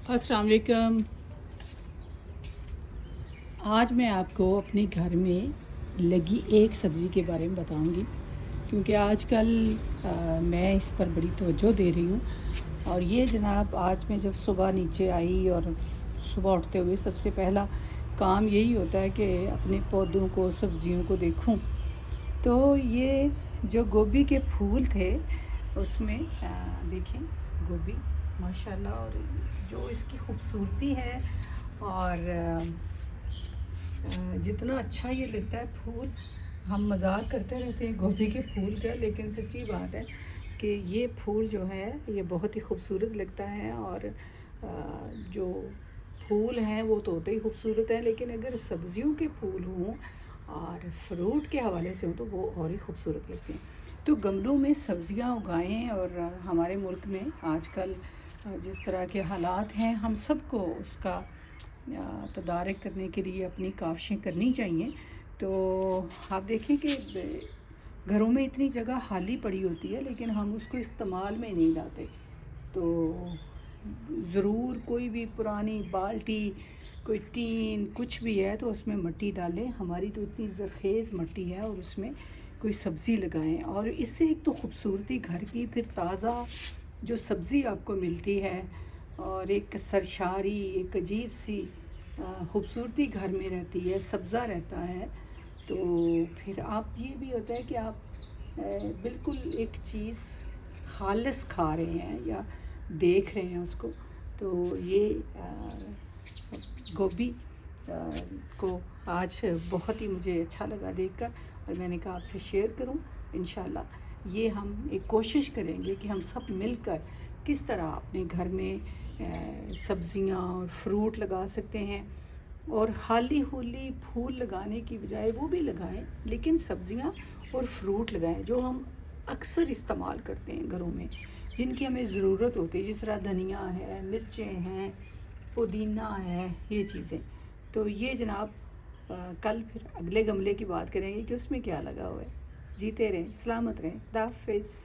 अस्सलाम वालेकुम। आज मैं आपको अपने घर में लगी एक सब्ज़ी के बारे में बताऊंगी, क्योंकि आजकल मैं इस पर बड़ी तवज्जो दे रही हूँ। और ये जनाब, आज मैं जब सुबह नीचे आई और सुबह उठते हुए सबसे पहला काम यही होता है कि अपने पौधों को, सब्ज़ियों को देखूं। तो ये जो गोभी के फूल थे उसमें देखें, गोभी माशाल्लाह, और जो इसकी खूबसूरती है, और जितना अच्छा ये लगता है फूल। हम मजाक करते रहते हैं गोभी के फूल का, लेकिन सच्ची बात है कि ये फूल जो है ये बहुत ही खूबसूरत लगता है। और जो फूल हैं वो तो होते ही खूबसूरत हैं, लेकिन अगर सब्जियों के फूल हों और फ्रूट के हवाले से हो तो वो और ही खूबसूरत लगते हैं। तो गमलों में सब्जियां उगाएं। और हमारे मुल्क में आजकल जिस तरह के हालात हैं, हम सबको उसका तदारक करने के लिए अपनी काविशें करनी चाहिए। तो आप देखें कि घरों में इतनी जगह खाली पड़ी होती है, लेकिन हम उसको इस्तेमाल में नहीं लाते। तो ज़रूर कोई भी पुरानी बाल्टी, कोई टीन, कुछ भी है तो उसमें मिट्टी डालें। हमारी तो इतनी ज़रख़ेज़ मिट्टी है, और उसमें कोई सब्ज़ी लगाएं। और इससे एक तो खूबसूरती घर की, फिर ताज़ा जो सब्ज़ी आपको मिलती है, और एक सरशारी, एक अजीब सी खूबसूरती घर में रहती है, सब्ज़ा रहता है। तो फिर आप, ये भी होता है कि आप बिल्कुल एक चीज़ खालिस खा रहे हैं या देख रहे हैं उसको। तो ये गोभी को आज बहुत ही मुझे अच्छा लगा देखकर, और मैंने कहा आपसे शेयर करूं। इंशाल्लाह ये हम एक कोशिश करेंगे कि हम सब मिलकर किस तरह अपने घर में सब्ज़ियां और फ्रूट लगा सकते हैं। और हाली होली फूल लगाने की बजाय वो भी लगाएं, लेकिन सब्ज़ियां और फ्रूट लगाएं जो हम अक्सर इस्तेमाल करते हैं घरों में, जिनकी हमें ज़रूरत होती है, जिस तरह धनिया है, मिर्चें हैं, पुदीना है, ये चीज़ें। तो ये जनाब, कल फिर अगले गमले की बात करेंगे कि उसमें क्या लगा हुआ है। जीते रहें, सलामत रहें, खुदा हाफिज़।